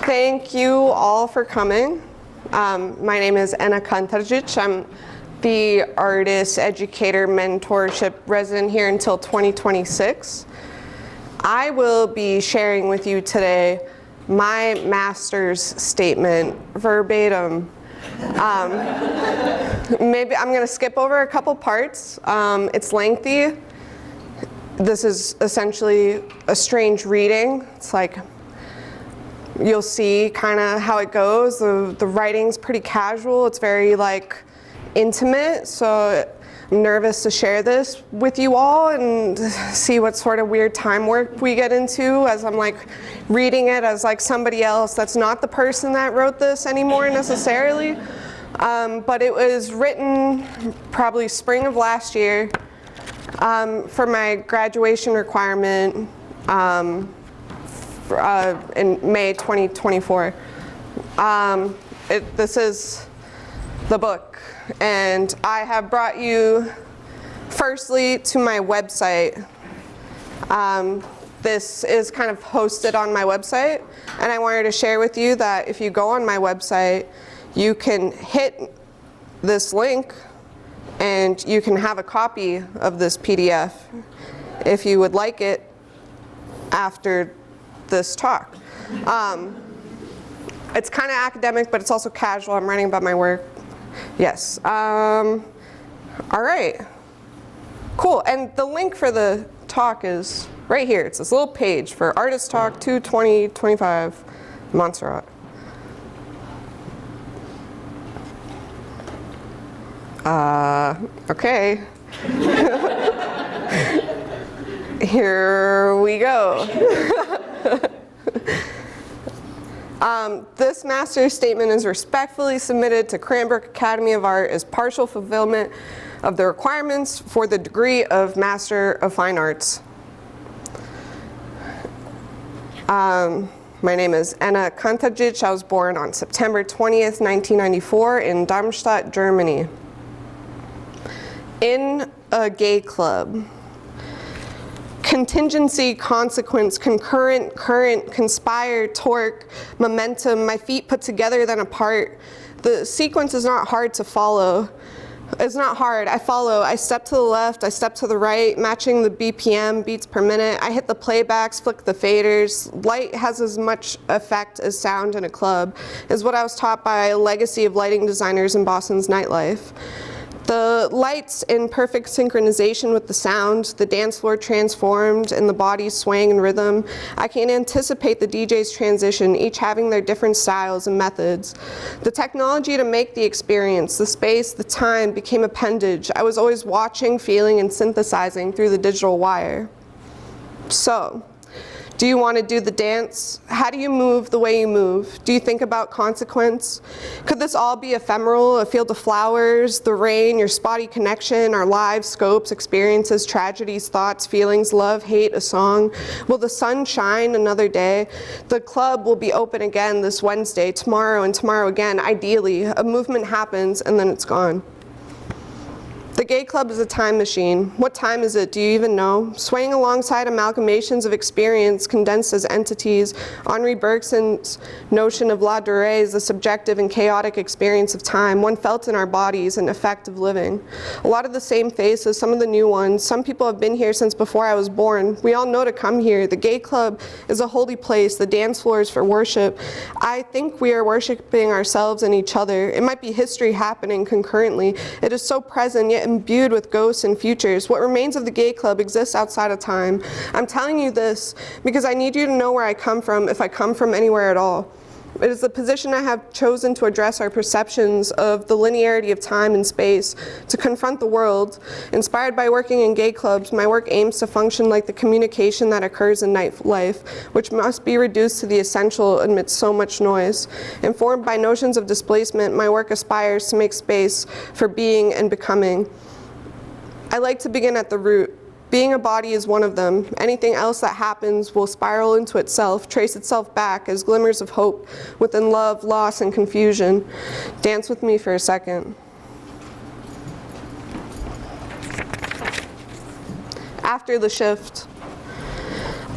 Thank you all for coming. My name is Kantardžić. I'm the artist, educator, mentorship resident here until 2026. I will be sharing with you today my master's statement verbatim. Maybe I'm going to skip over a couple parts. It's lengthy. This is essentially a strange reading. It's like you'll see kind of how it goes. The writing's pretty casual. It's very like intimate. So I'm nervous to share this with you all and see what sort of weird time warp we get into as I'm like reading it as like somebody else that's not the person that wrote this anymore necessarily. But it was written probably spring of last year for my graduation requirement in May 2024. This is the book, and I have brought you firstly to my website. This is kind of hosted on my website, and I wanted to share with you that if you go on my website, you can hit this link and you can have a copy of this PDF if you would like it after this talk. It's kind of academic, but it's also casual. I'm writing about my work. Yes. All right. Cool. And the link for the talk is right here. It's this little page for Artist Talk 2/20/25, Montserrat. Okay. Here we go. This master's statement is respectfully submitted to Cranbrook Academy of Art as partial fulfillment of the requirements for the degree of Master of Fine Arts. My name is Kantardžić. I was born on September 20th, 1994 in Darmstadt, Germany. In a gay club. Contingency, consequence, concurrent, current, conspire, torque, momentum, my feet put together then apart. The sequence is not hard to follow. It's not hard. I follow. I step to the left, I step to the right, matching the BPM, beats per minute. I hit the playbacks, flick the faders. Light has as much effect as sound in a club, is what I was taught by a legacy of lighting designers in Boston's nightlife. The lights in perfect synchronization with the sound, the dance floor transformed and the body swaying in rhythm. I can anticipate the DJ's transition, each having their different styles and methods. The technology to make the experience, the space, the time became appendage. I was always watching, feeling, and synthesizing through the digital wire. So, do you want to do the dance? How do you move the way you move? Do you think about consequence? Could this all be ephemeral, a field of flowers, the rain, your spotty connection, our lives, scopes, experiences, tragedies, thoughts, feelings, love, hate, a song? Will the sun shine another day? The club will be open again this Wednesday, tomorrow, and tomorrow again. Ideally, a movement happens and then it's gone. The gay club is a time machine. What time is it? Do you even know? Swaying alongside amalgamations of experience condensed as entities, Henri Bergson's notion of la durée is the subjective and chaotic experience of time, one felt in our bodies, an effect of living. A lot of the same faces, some of the new ones. Some people have been here since before I was born. We all know to come here. The gay club is a holy place. The dance floor is for worship. I think we are worshiping ourselves and each other. It might be history happening concurrently. It is so present, yet imbued with ghosts and futures. What remains of the gay club exists outside of time. I'm telling you this because I need you to know where I come from, if I come from anywhere at all. It is the position I have chosen to address our perceptions of the linearity of time and space, to confront the world. Inspired by working in gay clubs, my work aims to function like the communication that occurs in nightlife, which must be reduced to the essential amidst so much noise. Informed by notions of displacement, my work aspires to make space for being and becoming. I like to begin at the root. Being a body is one of them. Anything else that happens will spiral into itself, trace itself back as glimmers of hope within love, loss, and confusion. Dance with me for a second. After the shift,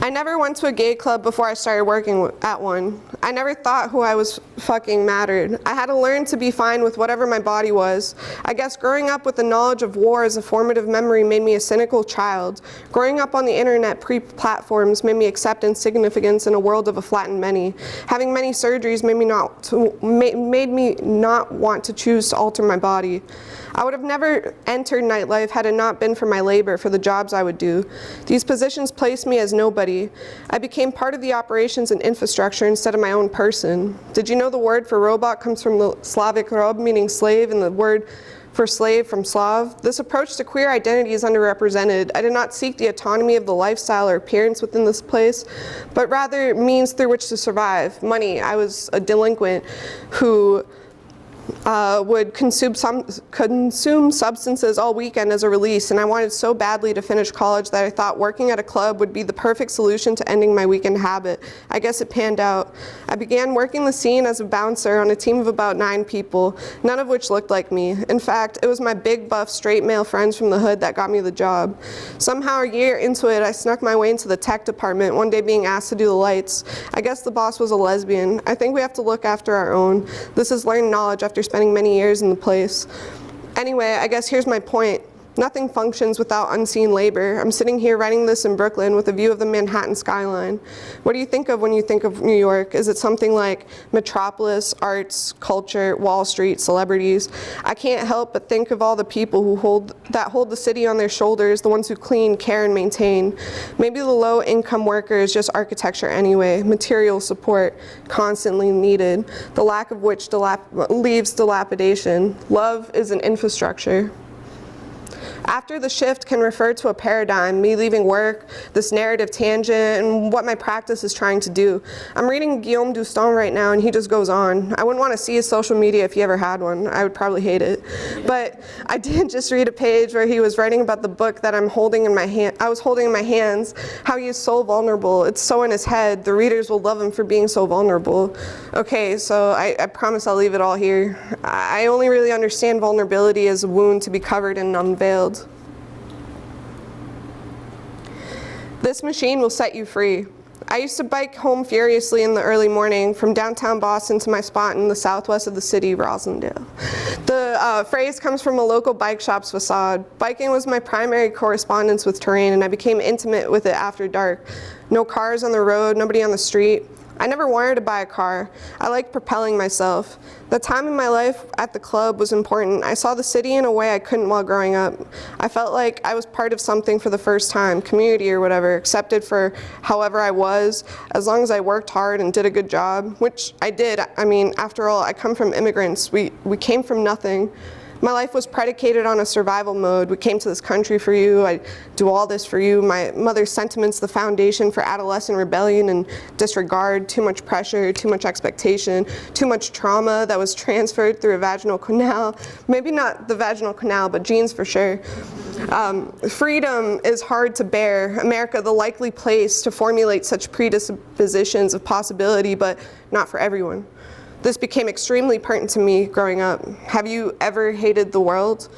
I never went to a gay club before I started working at one. I never thought who I was fucking mattered. I had to learn to be fine with whatever my body was. I guess growing up with the knowledge of war as a formative memory made me a cynical child. Growing up on the internet pre-platforms made me accept insignificance in a world of a flattened many. Having many surgeries made me not want to choose to alter my body. I would have never entered nightlife had it not been for my labor for the jobs I would do. These positions placed me as nobody. I became part of the operations and infrastructure instead of my own person. Did you know the word for robot comes from the Slavic rob, meaning slave, and the word for slave from Slav? This approach to queer identity is underrepresented. I did not seek the autonomy of the lifestyle or appearance within this place, but rather means through which to survive. Money. I was a delinquent who would consume substances all weekend as a release, and I wanted so badly to finish college that I thought working at a club would be the perfect solution to ending my weekend habit. I guess it panned out. I began working the scene as a bouncer on a team of about 9 people, none of which looked like me. In fact, it was my big, buff, straight male friends from the hood that got me the job. Somehow, a year into it, I snuck my way into the tech department, one day being asked to do the lights. I guess the boss was a lesbian. I think we have to look after our own. This is learned knowledge after spending many years in the place. Anyway, I guess here's my point. Nothing functions without unseen labor. I'm sitting here writing this in Brooklyn with a view of the Manhattan skyline. What do you think of when you think of New York? Is it something like metropolis, arts, culture, Wall Street, celebrities? I can't help but think of all the people who hold the city on their shoulders, the ones who clean, care, and maintain. Maybe the low-income worker is just architecture anyway, material support constantly needed, the lack of which leaves dilapidation. Love is an infrastructure. After the shift can refer to a paradigm, me leaving work, this narrative tangent, and what my practice is trying to do. I'm reading Guillaume Dustin right now, and he just goes on. I wouldn't want to see his social media if he ever had one. I would probably hate it. But I did just read a page where he was writing about the book that I was holding in my hands, how he is so vulnerable. It's so in his head. The readers will love him for being so vulnerable. Okay, so I promise I'll leave it all here. I only really understand vulnerability as a wound to be covered and unveiled. This machine will set you free. I used to bike home furiously in the early morning from downtown Boston to my spot in the southwest of the city, Rosendale. The phrase comes from a local bike shop's facade. Biking was my primary correspondence with terrain, and I became intimate with it after dark. No cars on the road, nobody on the street. I never wanted to buy a car. I liked propelling myself. The time in my life at the club was important. I saw the city in a way I couldn't while growing up. I felt like I was part of something for the first time, community or whatever, accepted for however I was, as long as I worked hard and did a good job, which I did. I mean, after all, I come from immigrants. We came from nothing. My life was predicated on a survival mode. We came to this country for you. I do all this for you. My mother's sentiments, the foundation for adolescent rebellion and disregard, too much pressure, too much expectation, too much trauma that was transferred through a vaginal canal. Maybe not the vaginal canal, but genes for sure. Freedom is hard to bear. America, the likely place to formulate such predispositions of possibility, but not for everyone. This became extremely pertinent to me growing up. Have you ever hated the world?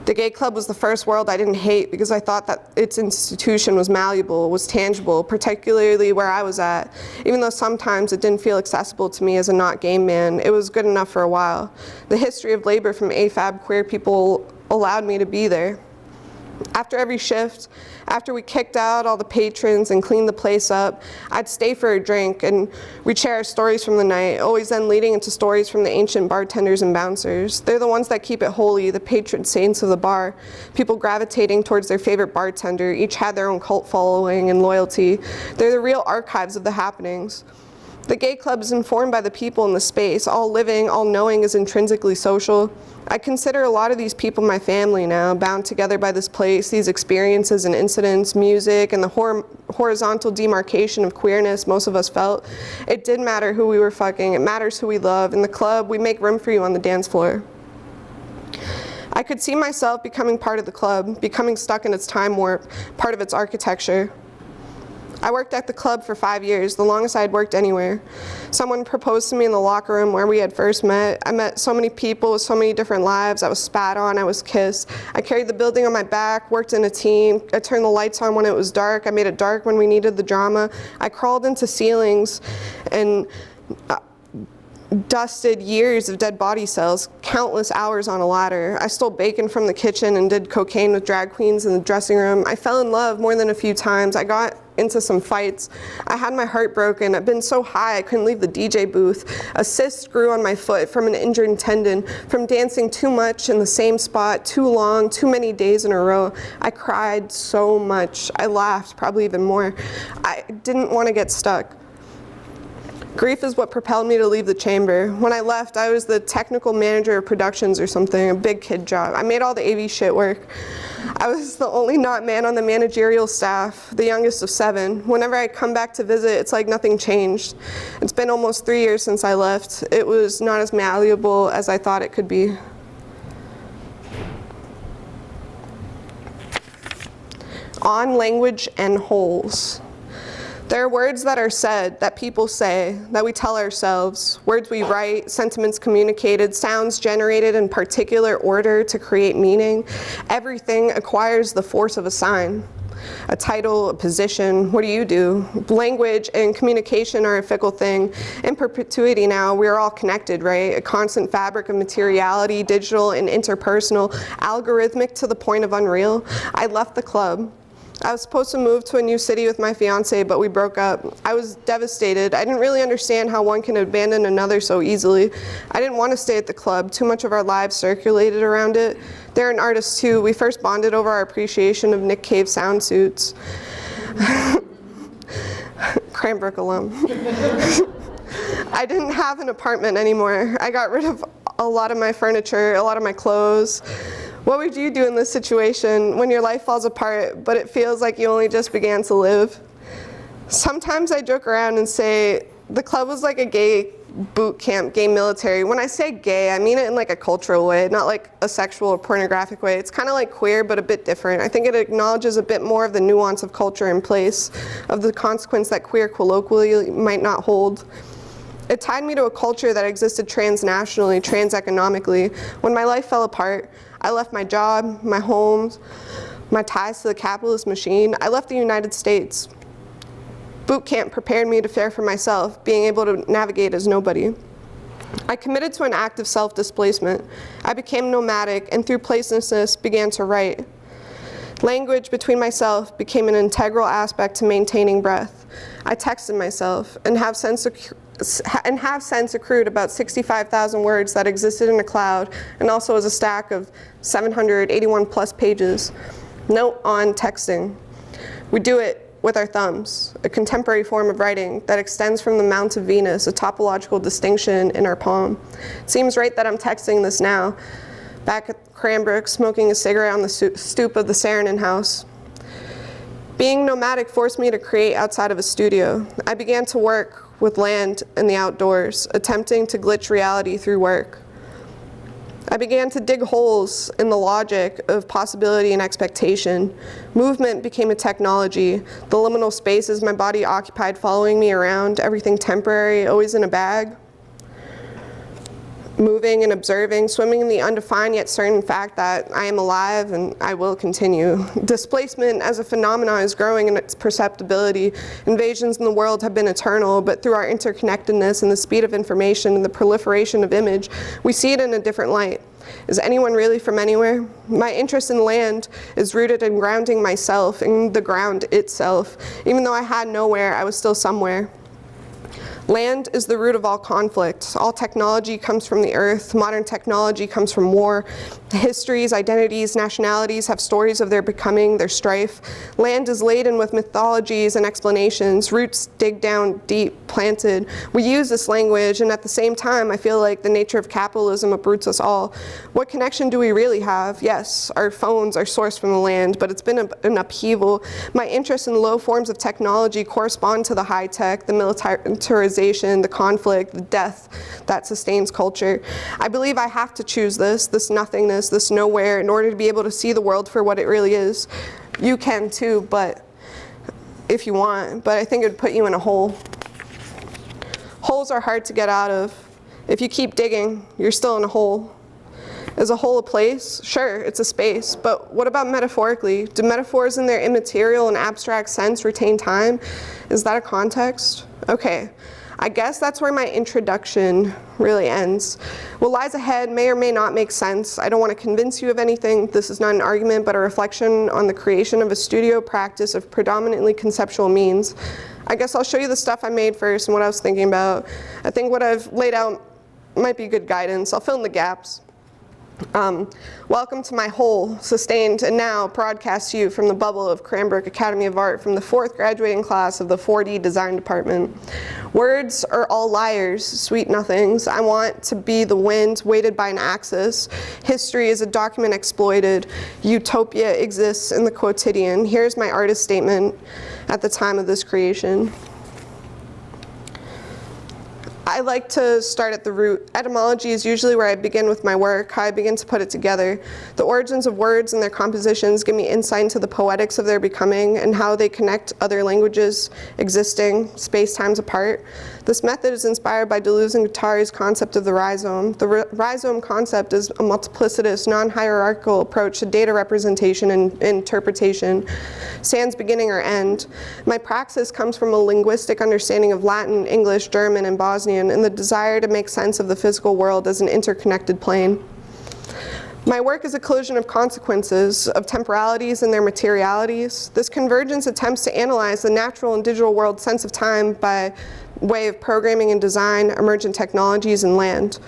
The gay club was the first world I didn't hate because I thought that its institution was malleable, was tangible, particularly where I was at. Even though sometimes it didn't feel accessible to me as a not gay man, it was good enough for a while. The history of labor from AFAB queer people allowed me to be there. After every shift, after we kicked out all the patrons and cleaned the place up, I'd stay for a drink and we'd share our stories from the night, always then leading into stories from the ancient bartenders and bouncers. They're the ones that keep it holy, the patron saints of the bar, people gravitating towards their favorite bartender, each had their own cult following and loyalty. They're the real archives of the happenings. The gay club is informed by the people in the space. All living, all knowing is intrinsically social. I consider a lot of these people my family now, bound together by this place, these experiences and incidents, music, and the horizontal demarcation of queerness most of us felt. It did matter who we were fucking. It matters who we love. In the club, we make room for you on the dance floor. I could see myself becoming part of the club, becoming stuck in its time warp, part of its architecture. I worked at the club for 5 years, the longest I had worked anywhere. Someone proposed to me in the locker room where we had first met. I met so many people with so many different lives. I was spat on, I was kissed. I carried the building on my back, worked in a team. I turned the lights on when it was dark. I made it dark when we needed the drama. I crawled into ceilings and dusted years of dead body cells, countless hours on a ladder. I stole bacon from the kitchen and did cocaine with drag queens in the dressing room. I fell in love more than a few times. I got into some fights. I had my heart broken. I've been so high I couldn't leave the DJ booth. A cyst grew on my foot from an injured tendon, from dancing too much in the same spot, too long, too many days in a row. I cried so much. I laughed probably even more. I didn't want to get stuck. Grief is what propelled me to leave the chamber. When I left, I was the technical manager of productions or something, a big kid job. I made all the AV shit work. I was the only not man on the managerial staff, the youngest of 7. Whenever I come back to visit, it's like nothing changed. It's been almost 3 years since I left. It was not as malleable as I thought it could be. On language and holes. There are words that are said, that people say, that we tell ourselves, words we write, sentiments communicated, sounds generated in particular order to create meaning. Everything acquires the force of a sign, a title, a position. What do? Language and communication are a fickle thing. In perpetuity now, we are all connected, right? A constant fabric of materiality, digital and interpersonal, algorithmic to the point of unreal. I left the club. I was supposed to move to a new city with my fiance, but we broke up. I was devastated. I didn't really understand how one can abandon another so easily. I didn't want to stay at the club. Too much of our lives circulated around it. They're an artist too. We first bonded over our appreciation of Nick Cave sound suits. Cranbrook alum. I didn't have an apartment anymore. I got rid of a lot of my furniture, a lot of my clothes. What would you do in this situation when your life falls apart, but it feels like you only just began to live? Sometimes I joke around and say, the club was like a gay boot camp, gay military. When I say gay, I mean it in like a cultural way, not like a sexual or pornographic way. It's kind of like queer, but a bit different. I think it acknowledges a bit more of the nuance of culture in place, of the consequence that queer colloquially might not hold. It tied me to a culture that existed transnationally, transeconomically. When my life fell apart, I left my job, my homes, my ties to the capitalist machine. I left the United States. Boot camp prepared me to fare for myself, being able to navigate as nobody. I committed to an act of self-displacement. I became nomadic and through placelessness began to write. Language between myself became an integral aspect to maintaining breath. I texted myself and have since accrued about 65,000 words that existed in a cloud and also as a stack of 781 plus pages. Note on texting. We do it with our thumbs, a contemporary form of writing that extends from the Mount of Venus, a topological distinction in our palm. It seems right that I'm texting this now, back at Cranbrook, smoking a cigarette on the stoop of the Saarinen house. Being nomadic forced me to create outside of a studio. I began to work with land and the outdoors, attempting to glitch reality through work. I began to dig holes in the logic of possibility and expectation. Movement became a technology. The liminal spaces my body occupied following me around, everything temporary, always in a bag. Moving and observing, swimming in the undefined yet certain fact that I am alive and I will continue. Displacement as a phenomenon is growing in its perceptibility. Invasions in the world have been eternal, but through our interconnectedness and the speed of information and the proliferation of image, we see it in a different light. Is anyone really from anywhere? My interest in land is rooted in grounding myself in the ground itself. Even though I had nowhere, I was still somewhere. Land is the root of all conflict. All technology comes from the earth. Modern technology comes from war. Histories, identities, nationalities have stories of their becoming, their strife. Land is laden with mythologies and explanations. Roots dig down deep, planted. We use this language, and at the same time, I feel like the nature of capitalism uproots us all. What connection do we really have? Yes, our phones are sourced from the land, but it's been an upheaval. My interest in low forms of technology correspond to the high tech, the militarization, the conflict, the death that sustains culture. I believe I have to choose this nothingness, this nowhere, in order to be able to see the world for what it really is. You can too, but if you want, but I think it would put you in a hole. Holes are hard to get out of. If you keep digging, you're still in a hole. Is a hole a place? Sure, it's a space, but what about metaphorically? Do metaphors in their immaterial and abstract sense retain time? Is that a context? Okay, I guess that's where my introduction really ends. What lies ahead may or may not make sense. I don't want to convince you of anything. This is not an argument, but a reflection on the creation of a studio practice of predominantly conceptual means. I guess I'll show you the stuff I made first and what I was thinking about. I think what I've laid out might be good guidance. I'll fill in the gaps. Welcome to my hole, sustained and now broadcast to you from the bubble of Cranbrook Academy of Art from the 4th graduating class of the 4D Design Department. Words are all liars, sweet nothings. I want to be the wind weighted by an axis. History is a document exploited. Utopia exists in the quotidian. Here's my artist statement at the time of this creation. I like to start at the root. Etymology is usually where I begin with my work, how I begin to put it together. The origins of words and their compositions give me insight into the poetics of their becoming and how they connect other languages existing space-times apart. This method is inspired by Deleuze and Guattari's concept of the rhizome. The rhizome concept is a multiplicitous, non-hierarchical approach to data representation and interpretation, sans beginning or end. My praxis comes from a linguistic understanding of Latin, English, German, and Bosnian, and the desire to make sense of the physical world as an interconnected plane. My work is a collision of consequences, of temporalities and their materialities. This convergence attempts to analyze the natural and digital world sense of time by way of programming and design, emergent technologies, and land.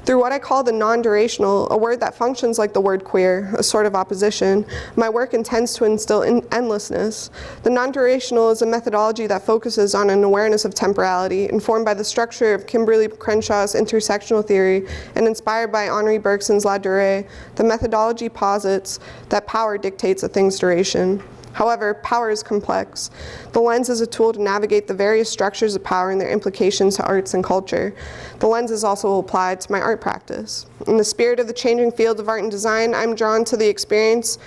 Through what I call the non-durational, a word that functions like the word queer, a sort of opposition, my work intends to instill endlessness. The non-durational is a methodology that focuses on an awareness of temporality, informed by the structure of Kimberly Crenshaw's intersectional theory and inspired by Henri Bergson's La Durée. The methodology posits that power dictates a thing's duration. However, power is complex. The lens is a tool to navigate the various structures of power and their implications to arts and culture. The lens is also applied to my art practice. In the spirit of the changing field of art and design, I'm drawn to experience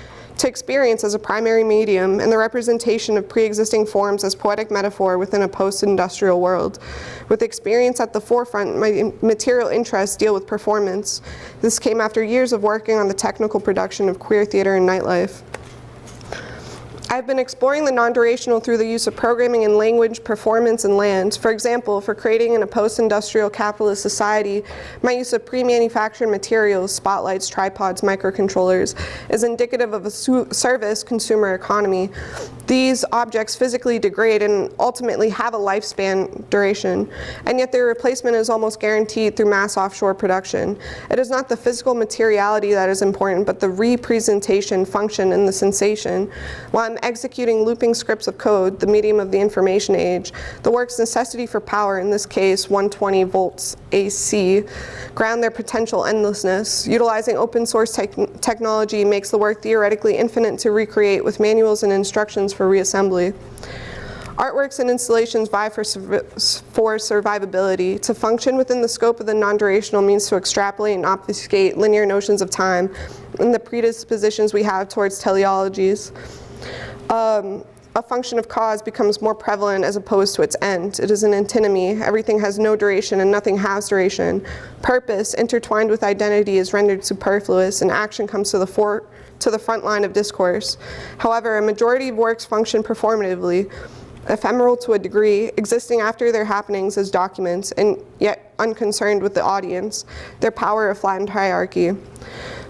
as a primary medium and the representation of pre-existing forms as poetic metaphor within a post-industrial world. With experience at the forefront, my material interests deal with performance. This came after years of working on the technical production of queer theater and nightlife. I've been exploring the non-durational through the use of programming in language, performance, and land. For example, for creating in a post-industrial capitalist society, my use of pre-manufactured materials, spotlights, tripods, microcontrollers, is indicative of a service consumer economy. These objects physically degrade and ultimately have a lifespan duration, and yet their replacement is almost guaranteed through mass offshore production. It is not the physical materiality that is important, but the representation, function, and the sensation. While I'm executing looping scripts of code, the medium of the information age, the work's necessity for power, in this case 120 volts AC, ground their potential endlessness. Utilizing open source technology makes the work theoretically infinite to recreate with manuals and instructions for reassembly. Artworks and installations vie for survivability. To function within the scope of the non-durational means to extrapolate and obfuscate linear notions of time and the predispositions we have towards teleologies. A function of cause becomes more prevalent as opposed to its end. It is an antinomy. Everything has no duration and nothing has duration. Purpose, intertwined with identity, is rendered superfluous, and action comes to the front line of discourse. However, a majority of works function performatively, ephemeral to a degree, existing after their happenings as documents, and yet unconcerned with the audience, their power of flattened hierarchy.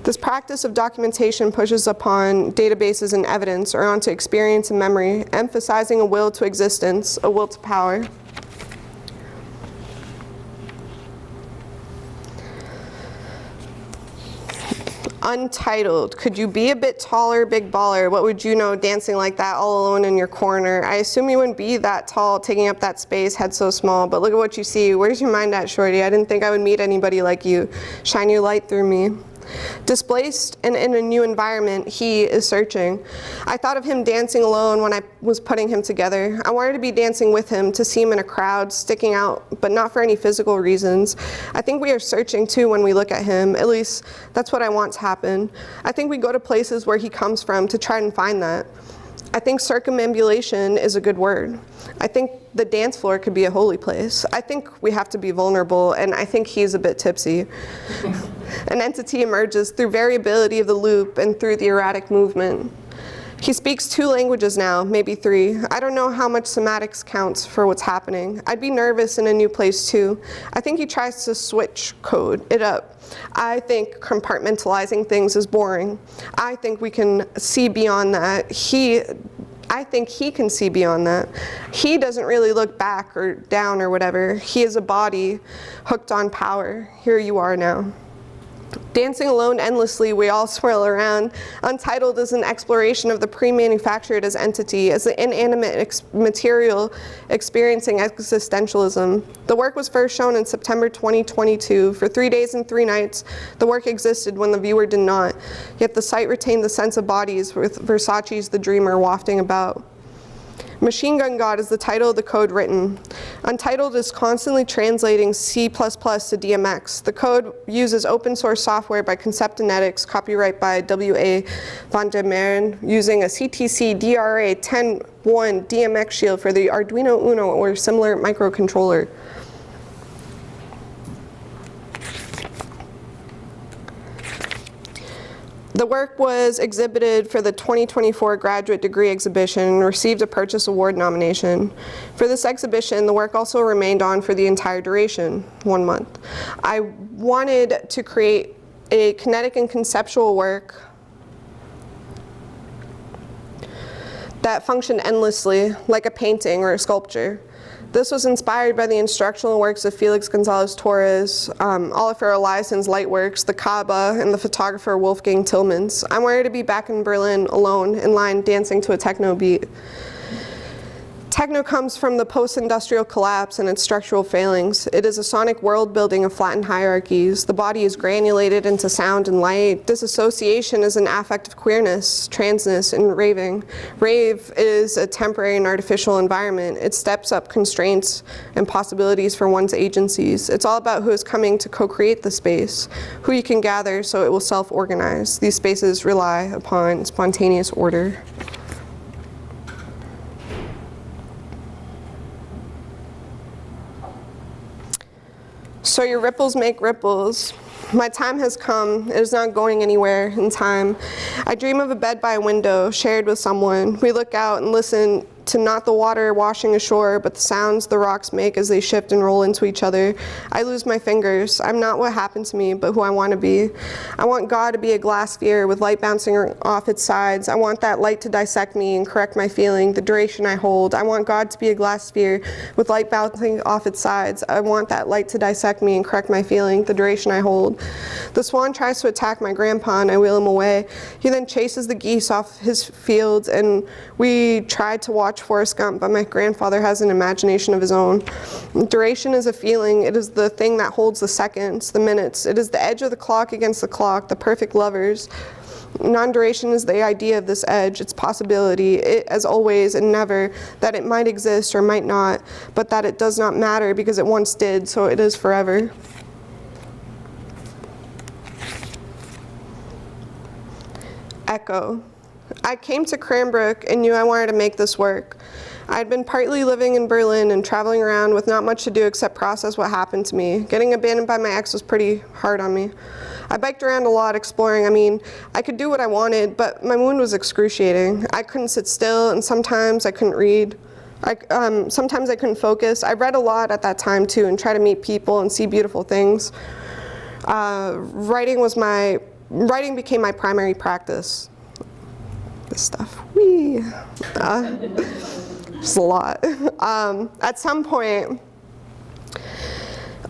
This practice of documentation pushes upon databases and evidence, or onto experience and memory, emphasizing a will to existence, a will to power. Untitled. Could you be a bit taller, big baller? What would you know dancing like that all alone in your corner? I assume you wouldn't be that tall, taking up that space, head so small, but look at what you see. Where's your mind at, shorty? I didn't think I would meet anybody like you. Shine your light through me. Displaced and in a new environment, he is searching. I thought of him dancing alone when I was putting him together. I wanted to be dancing with him, to see him in a crowd, sticking out, but not for any physical reasons. I think we are searching too when we look at him. At least, that's what I want to happen. I think we go to places where he comes from to try and find that. I think circumambulation is a good word. I think the dance floor could be a holy place. I think we have to be vulnerable, and I think he's a bit tipsy. An entity emerges through variability of the loop and through the erratic movement. He speaks 2 languages now, maybe 3. I don't know how much somatics counts for what's happening. I'd be nervous in a new place too. I think he tries to switch code it up. I think compartmentalizing things is boring. I think we can see beyond that. I think he can see beyond that. He doesn't really look back or down or whatever. He is a body hooked on power. Here you are now. Dancing alone endlessly, we all swirl around. Untitled is an exploration of the pre-manufactured as entity, as the inanimate material experiencing existentialism. The work was first shown in September 2022. For 3 days and 3 nights, the work existed when the viewer did not. Yet the site retained the sense of bodies with Versace's The Dreamer wafting about. Machine Gun God is the title of the code written. Untitled is constantly translating C++ to DMX. The code uses open source software by Conceptonetics, copyright by W.A. van der Meren, using a CTC DRA 10.1 DMX shield for the Arduino Uno or similar microcontroller. The work was exhibited for the 2024 graduate degree exhibition and received a Purchase Award nomination. For this exhibition, the work also remained on for the entire duration, 1 month. I wanted to create a kinetic and conceptual work that functioned endlessly, like a painting or a sculpture. This was inspired by the instructional works of Felix Gonzalez Torres, Oliver Eliason's Lightworks, the Kaaba, and the photographer Wolfgang Tillmans. I wanted to be back in Berlin alone, in line, dancing to a techno beat. Techno comes from the post-industrial collapse and its structural failings. It is a sonic world building of flattened hierarchies. The body is granulated into sound and light. Disassociation is an affect of queerness, transness, and raving. Rave is a temporary and artificial environment. It steps up constraints and possibilities for one's agencies. It's all about who is coming to co-create the space, who you can gather so it will self-organize. These spaces rely upon spontaneous order. So your ripples make ripples. My time has come. It is not going anywhere in time. I dream of a bed by a window, shared with someone. We look out and listen to not the water washing ashore, but the sounds the rocks make as they shift and roll into each other. I lose my fingers. I'm not what happened to me, but who I want to be. I want God to be a glass sphere with light bouncing off its sides. I want that light to dissect me and correct my feeling, the duration I hold. I want God to be a glass sphere with light bouncing off its sides. I want that light to dissect me and correct my feeling, the duration I hold. The swan tries to attack my grandpa and I wheel him away. He then chases the geese off his fields and we tried to watch Forrest Gump, but my grandfather has an imagination of his own. Duration is a feeling. It is the thing that holds the seconds, the minutes. It is the edge of the clock against the clock, the perfect lovers. Non-duration is the idea of this edge, its possibility, it as always and never, that it might exist or might not, but that it does not matter because it once did, so it is forever. Echo. I came to Cranbrook and knew I wanted to make this work. I had been partly living in Berlin and traveling around with not much to do except process what happened to me. Getting abandoned by my ex was pretty hard on me. I biked around a lot exploring. I mean, I could do what I wanted, but my wound was excruciating. I couldn't sit still and sometimes I couldn't read. Sometimes I couldn't focus. I read a lot at that time too and tried to meet people and see beautiful things. Writing became my primary practice. This stuff, it's a lot. At some point,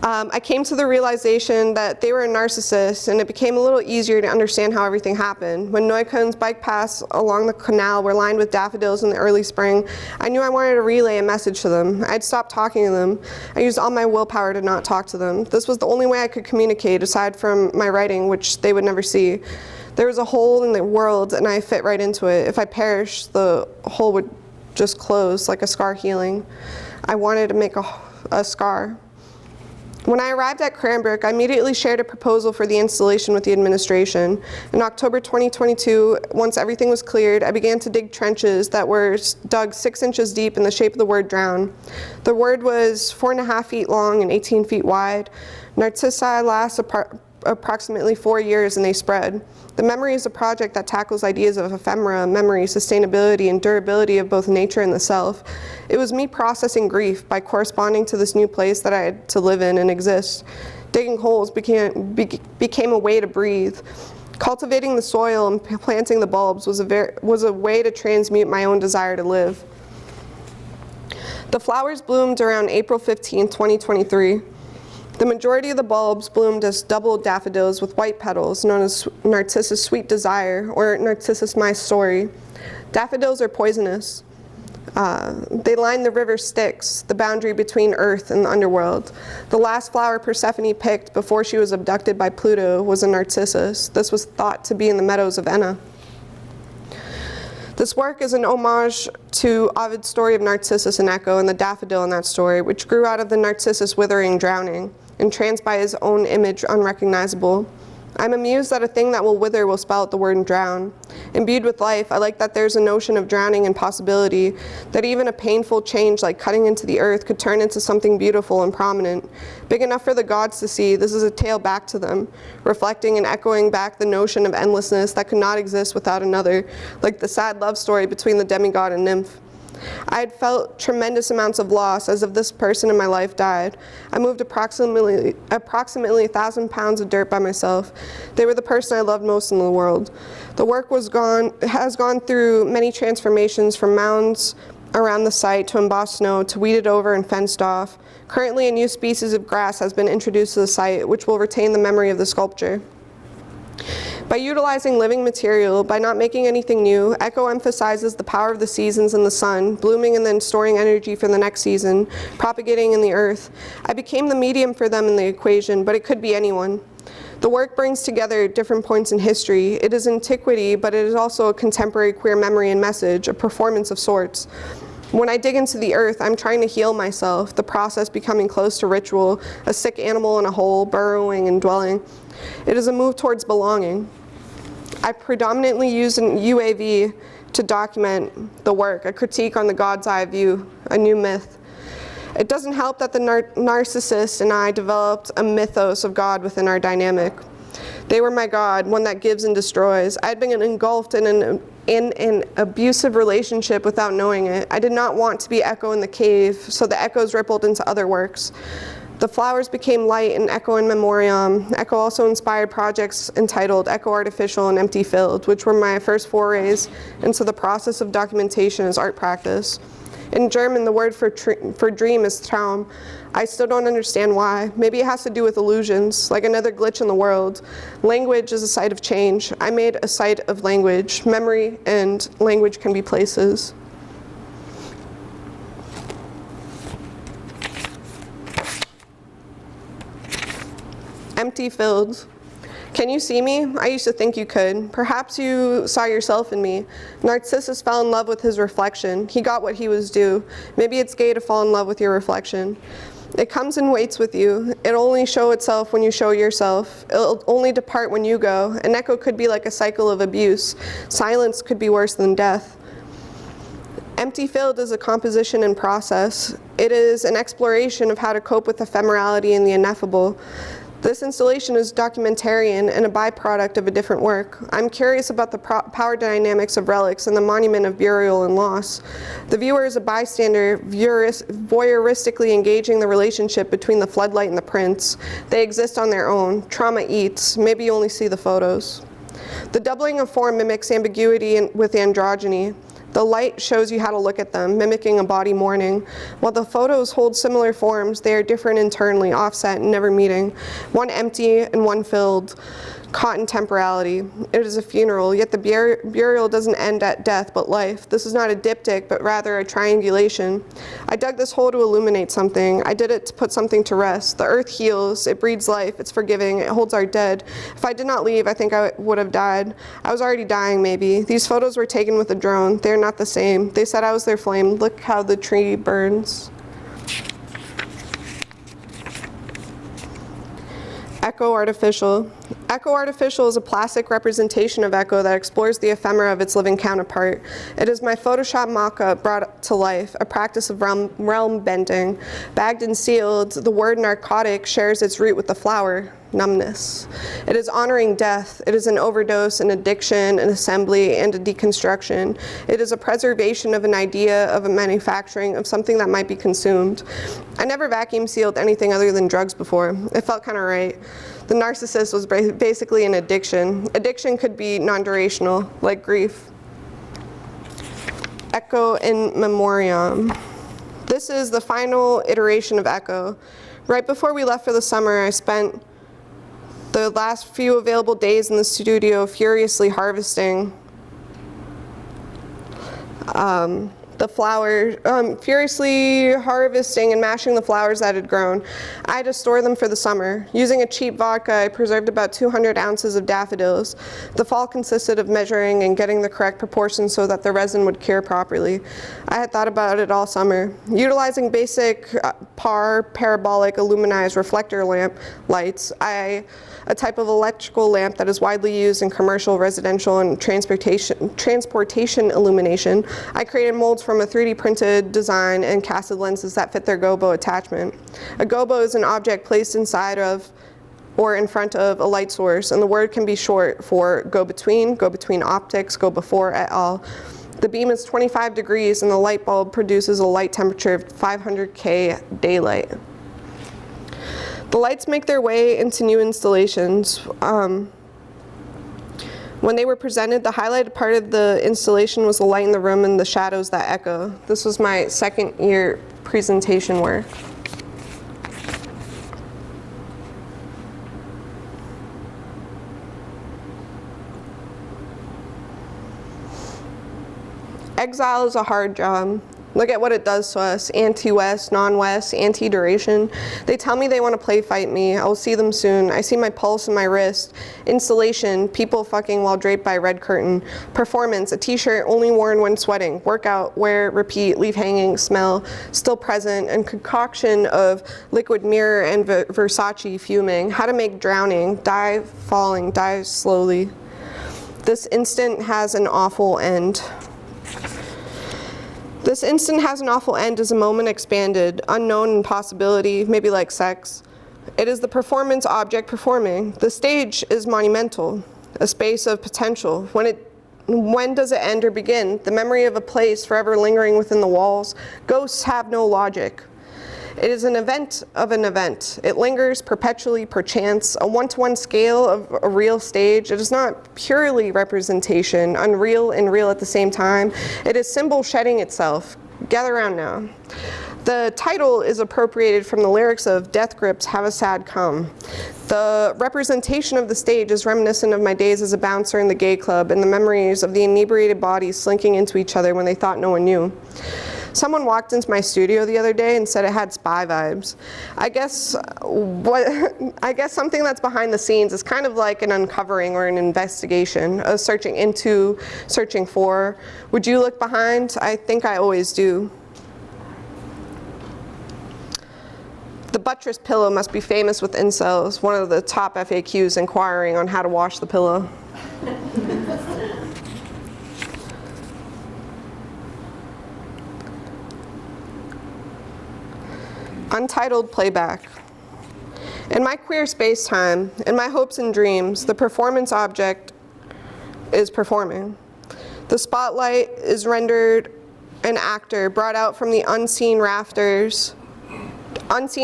I came to the realization that they were a narcissist and it became a little easier to understand how everything happened. When Neukölln's bike paths along the canal were lined with daffodils in the early spring, I knew I wanted to relay a message to them. I'd stopped talking to them. I used all my willpower to not talk to them. This was the only way I could communicate aside from my writing, which they would never see. There was a hole in the world and I fit right into it. If I perished, the hole would just close like a scar healing. I wanted to make a scar. When I arrived at Cranbrook, I immediately shared a proposal for the installation with the administration. In October 2022, once everything was cleared, I began to dig trenches that were dug 6 inches deep in the shape of the word drown. The word was 4.5 feet long and 18 feet wide. Narcissi last approximately 4 years and they spread. The Memory is a project that tackles ideas of ephemera, memory, sustainability, and durability of both nature and the self. It was me processing grief by corresponding to this new place that I had to live in and exist. Digging holes became a way to breathe. Cultivating the soil and planting the bulbs was a way to transmute my own desire to live. The flowers bloomed around April 15, 2023. The majority of the bulbs bloomed as double daffodils with white petals, known as Narcissus Sweet Desire, or Narcissus My Story. Daffodils are poisonous. They line the river Styx, the boundary between Earth and the underworld. The last flower Persephone picked before she was abducted by Pluto was a narcissus. This was thought to be in the meadows of Enna. This work is an homage to Ovid's story of Narcissus and Echo and the daffodil in that story, which grew out of the Narcissus withering, drowning, entranced by his own image unrecognizable. I'm amused that a thing that will wither will spell out the word drown. Imbued with life, I like that there's a notion of drowning and possibility, that even a painful change like cutting into the earth could turn into something beautiful and prominent. Big enough for the gods to see, this is a tale back to them, reflecting and echoing back the notion of endlessness that could not exist without another, like the sad love story between the demigod and nymph. I had felt tremendous amounts of loss as if this person in my life died. I moved approximately 1,000 pounds of dirt by myself. They were the person I loved most in the world. The work has gone through many transformations, from mounds around the site to embossed snow to weeded over and fenced off. Currently, a new species of grass has been introduced to the site, which will retain the memory of the sculpture. By utilizing living material, by not making anything new, Echo emphasizes the power of the seasons and the sun, blooming and then storing energy for the next season, propagating in the earth. I became the medium for them in the equation, but it could be anyone. The work brings together different points in history. It is antiquity, but it is also a contemporary queer memory and message, a performance of sorts. When I dig into the earth, I'm trying to heal myself, the process becoming close to ritual, a sick animal in a hole, burrowing and dwelling. It is a move towards belonging. I predominantly use an UAV to document the work, a critique on the God's eye view, a new myth. It doesn't help that the narcissist and I developed a mythos of God within our dynamic. They were my God, one that gives and destroys. I had been engulfed in an abusive relationship without knowing it. I did not want to be Echo in the cave, so the echoes rippled into other works. The flowers became light and Echo in memoriam. Echo also inspired projects entitled Echo Artificial and Empty Filled, which were my first forays into the process of documentation as art practice. In German, the word for dream is Traum. I still don't understand why. Maybe it has to do with illusions, like another glitch in the world. Language is a site of change. I made a site of language. Memory and language can be places. Empty filled. Can you see me? I used to think you could. Perhaps you saw yourself in me. Narcissus fell in love with his reflection. He got what he was due. Maybe it's gay to fall in love with your reflection. It comes and waits with you. It'll only show itself when you show yourself. It'll only depart when you go. An echo could be like a cycle of abuse. Silence could be worse than death. Empty Filled is a composition and process. It is an exploration of how to cope with ephemerality and the ineffable. This installation is documentarian and a byproduct of a different work. I'm curious about the power dynamics of relics and the monument of burial and loss. The viewer is a bystander, voyeuristically engaging the relationship between the floodlight and the prints. They exist on their own. Trauma eats. Maybe you only see the photos. The doubling of form mimics ambiguity with androgyny. The light shows you how to look at them, mimicking a body mourning. While the photos hold similar forms, they are different internally, offset and never meeting. One empty and one filled, caught in temporality. It is a funeral, yet the burial doesn't end at death but life. This is not a diptych, but rather a triangulation. I dug this hole to illuminate something. I did it to put something to rest. The earth heals, it breeds life, it's forgiving, it holds our dead. If I did not leave, I think I would have died. I was already dying, maybe. These photos were taken with a drone. They're not the same. They said I was their flame. Look how the tree burns. Echo-artificial. Echo-artificial is a plastic representation of echo that explores the ephemera of its living counterpart. It is my Photoshop mock-up brought to life, a practice of realm bending. Bagged and sealed, the word narcotic shares its root with the flower, numbness. It is honoring death. It is an overdose, an addiction, an assembly, and a deconstruction. It is a preservation of an idea, of a manufacturing, of something that might be consumed. I never vacuum sealed anything other than drugs before. It felt kind of right. The narcissist was basically an addiction. Addiction could be non-durational, like grief. Echo in memoriam. This is the final iteration of Echo. Right before we left for the summer, I spent the last few available days in the studio furiously harvesting the flowers, furiously harvesting and mashing the flowers that had grown. I had to store them for the summer. Using a cheap vodka, I preserved about 200 ounces of daffodils. The fall consisted of measuring and getting the correct proportion so that the resin would cure properly. I had thought about it all summer. Utilizing basic parabolic aluminized reflector lamp lights, a type of electrical lamp that is widely used in commercial, residential, and transportation illumination, I created molds from a 3D printed design and casted lenses that fit their gobo attachment. A gobo is an object placed inside of or in front of a light source, and the word can be short for go between optics, go before, et al. The beam is 25 degrees and the light bulb produces a light temperature of 500K daylight. The lights make their way into new installations. When they were presented, the highlighted part of the installation was the light in the room and the shadows that echo. This was my second year presentation work. Exile is a hard job. Look at what it does to us. Anti-West, non-West, anti-duration. They tell me they want to play fight me. I will see them soon. I see my pulse in my wrist. Installation, people fucking while draped by red curtain. Performance, a t-shirt only worn when sweating. Workout, wear, repeat, leave hanging, smell, still present, and concoction of liquid mirror and Versace fuming. How to make drowning, die falling, die slowly. This instant has an awful end. This instant has an awful end as a moment expanded, unknown in possibility, maybe like sex. It is the performance object performing. The stage is monumental, a space of potential. When does it end or begin? The memory of a place forever lingering within the walls. Ghosts have no logic. It is an event of an event. It lingers perpetually, perchance, a one-to-one scale of a real stage. It is not purely representation, unreal and real at the same time. It is symbol shedding itself. Gather around now. The title is appropriated from the lyrics of Death Grips Have a Sad Come. The representation of the stage is reminiscent of my days as a bouncer in the gay club and the memories of the inebriated bodies slinking into each other when they thought no one knew. Someone walked into my studio the other day and said it had spy vibes. I guess something that's behind the scenes is kind of like an uncovering or an investigation, a searching into, searching for. Would you look behind? I think I always do. The buttress pillow must be famous with incels, one of the top FAQs inquiring on how to wash the pillow. Untitled playback. In my queer space-time, in my hopes and dreams, the performance object is performing. The spotlight is rendered an actor brought out from the unseen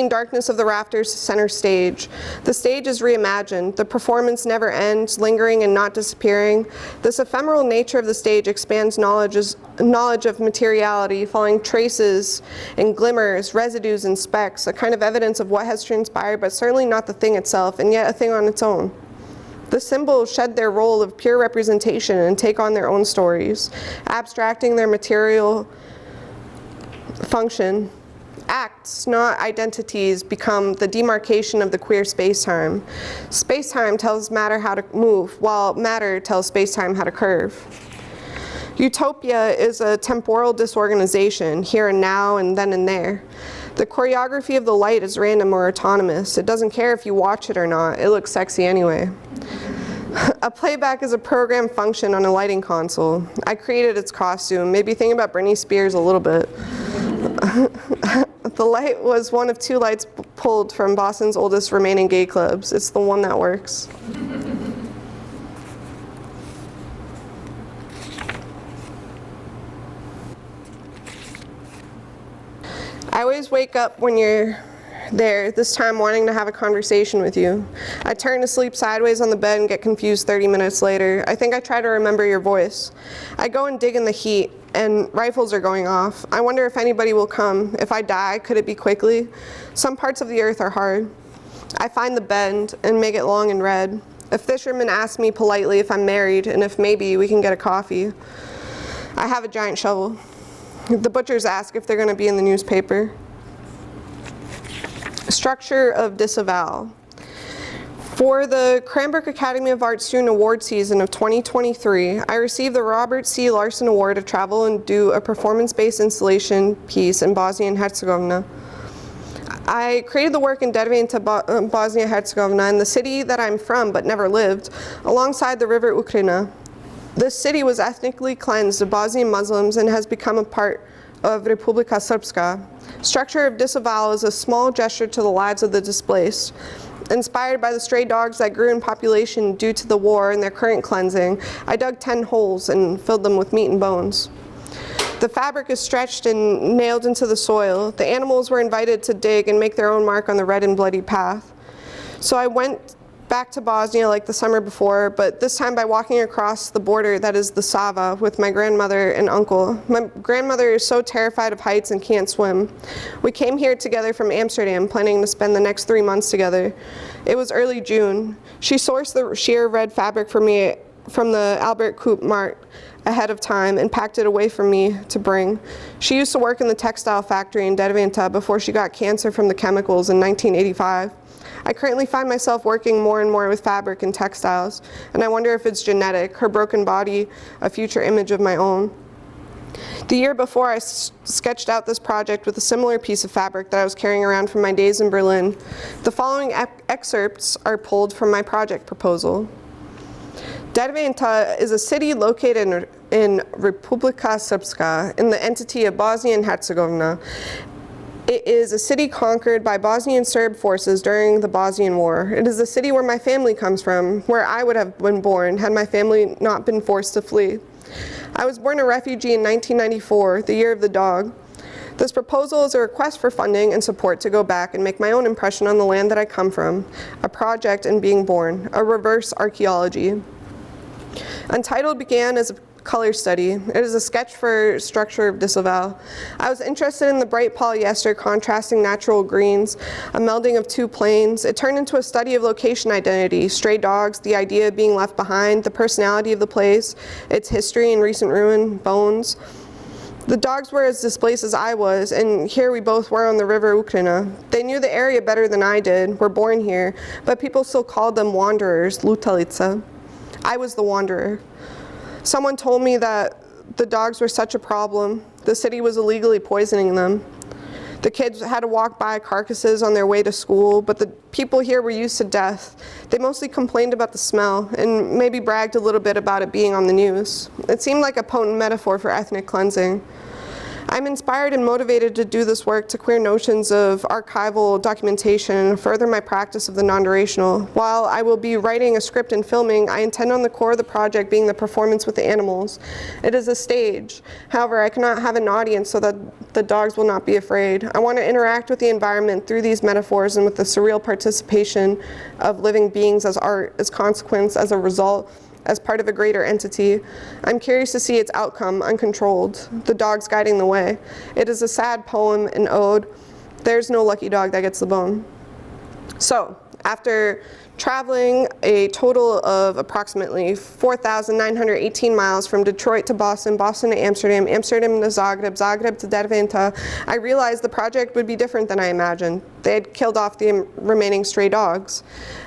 darkness of the rafters to center stage. The stage is reimagined. The performance never ends, lingering and not disappearing. This ephemeral nature of the stage expands knowledge of materiality, following traces and glimmers, residues and specks, a kind of evidence of what has transpired, but certainly not the thing itself, and yet a thing on its own. The symbols shed their role of pure representation and take on their own stories, abstracting their material function. Acts, not identities, become the demarcation of the queer space-time. Space-time tells matter how to move, while matter tells space-time how to curve. Utopia is a temporal disorganization, here and now and then and there. The choreography of the light is random or autonomous. It doesn't care if you watch it or not. It looks sexy anyway. A playback is a program function on a lighting console. I created its costume. Maybe think about Britney Spears a little bit. The light was one of 2 lights pulled from Boston's oldest remaining gay clubs. It's the one that works. I always wake up when you're there, this time wanting to have a conversation with you. I turn to sleep sideways on the bed and get confused 30 minutes later. I think I try to remember your voice. I go and dig in the heat, and rifles are going off. I wonder if anybody will come. If I die, could it be quickly? Some parts of the earth are hard. I find the bend and make it long and red. A fisherman asks me politely if I'm married and if maybe we can get a coffee. I have a giant shovel. The butchers ask if they're going to be in the newspaper. Structure of disavowal. For the Cranbrook Academy of Art Student Award season of 2023, I received the Robert C. Larson Award to travel and do a performance-based installation piece in Bosnia and Herzegovina. I created the work in Derventa, Bosnia and Herzegovina, in the city that I'm from but never lived, alongside the river Ukraina. This city was ethnically cleansed of Bosnian Muslims and has become a part of Republika Srpska. Structure of disavowal is a small gesture to the lives of the displaced. Inspired by the stray dogs that grew in population due to the war and their current cleansing, I dug 10 holes and filled them with meat and bones. The fabric is stretched and nailed into the soil. The animals were invited to dig and make their own mark on the red and bloody path. So I went back to Bosnia like the summer before, but this time by walking across the border that is the Sava with my grandmother and uncle. My grandmother is so terrified of heights and can't swim. We came here together from Amsterdam, planning to spend the next 3 months together. It was early June. She sourced the sheer red fabric for me from the Albert Koop Markt ahead of time and packed it away for me to bring. She used to work in the textile factory in Derventa before she got cancer from the chemicals in 1985. I currently find myself working more and more with fabric and textiles, and I wonder if it's genetic, her broken body, a future image of my own. The year before, I sketched out this project with a similar piece of fabric that I was carrying around from my days in Berlin. The following excerpts are pulled from my project proposal. Derventa is a city located in Republika Srpska, in the entity of Bosnia and Herzegovina. It is a city conquered by Bosnian Serb forces during the Bosnian War. It is the city where my family comes from, where I would have been born had my family not been forced to flee. I was born a refugee in 1994, the year of the dog. This proposal is a request for funding and support to go back and make my own impression on the land that I come from, a project in being born, a reverse archaeology. Untitled began as a color study. It is a sketch for structure of disavowal. I was interested in the bright polyester contrasting natural greens, a melding of 2 planes. It turned into a study of location identity, stray dogs, the idea of being left behind, the personality of the place, its history and recent ruin, bones. The dogs were as displaced as I was, and here we both were on the river Ukraina. They knew the area better than I did, were born here, but people still called them wanderers, lutalica. I was the wanderer. Someone told me that the dogs were such a problem, the city was illegally poisoning them. The kids had to walk by carcasses on their way to school, but the people here were used to death. They mostly complained about the smell and maybe bragged a little bit about it being on the news. It seemed like a potent metaphor for ethnic cleansing. I'm inspired and motivated to do this work to queer notions of archival documentation and further my practice of the non-durational. While I will be writing a script and filming, I intend on the core of the project being the performance with the animals. It is a stage. However, I cannot have an audience so that the dogs will not be afraid. I want to interact with the environment through these metaphors and with the surreal participation of living beings as art, as consequence, as a result, as part of a greater entity. I'm curious to see its outcome, uncontrolled, the dogs guiding the way. It is a sad poem, an ode. There's no lucky dog that gets the bone. So, after traveling a total of approximately 4,918 miles from Detroit to Boston, Boston to Amsterdam, Amsterdam to Zagreb, Zagreb to Derventa, I realized the project would be different than I imagined. They had killed off the remaining stray dogs.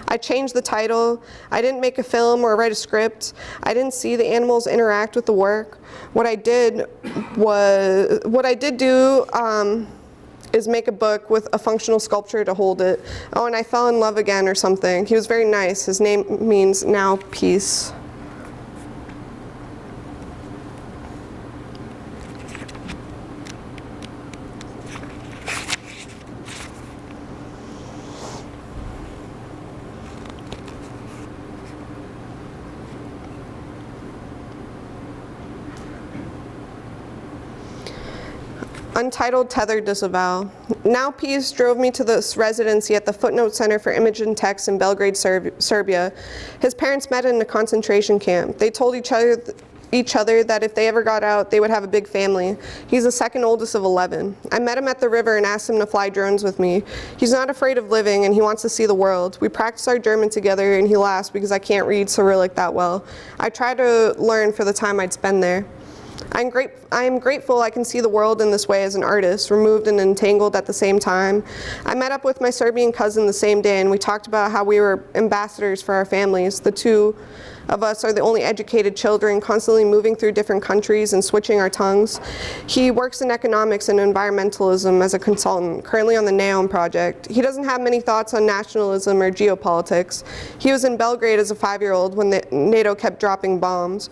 I changed the title. I didn't make a film or write a script. I didn't see the animals interact with the work. What I did do is make a book with a functional sculpture to hold it. Oh, and I fell in love again or something. He was very nice. His name means now peace. Untitled tethered disavowal. Now peace drove me to this residency at the Footnote Center for Image and Text in Belgrade, Serbia. His parents met in a concentration camp. They told each other that if they ever got out, they would have a big family. He's the second oldest of 11. I met him at the river and asked him to fly drones with me. He's not afraid of living and he wants to see the world. We practiced our German together and he laughs because I can't read Cyrillic that well. I try to learn for the time I'd spend there. I am grateful I can see the world in this way as an artist, removed and entangled at the same time. I met up with my Serbian cousin the same day and we talked about how we were ambassadors for our families. The two of us are the only educated children, constantly moving through different countries and switching our tongues. He works in economics and environmentalism as a consultant, currently on the NEOM project. He doesn't have many thoughts on nationalism or geopolitics. He was in Belgrade as a 5-year-old when NATO kept dropping bombs.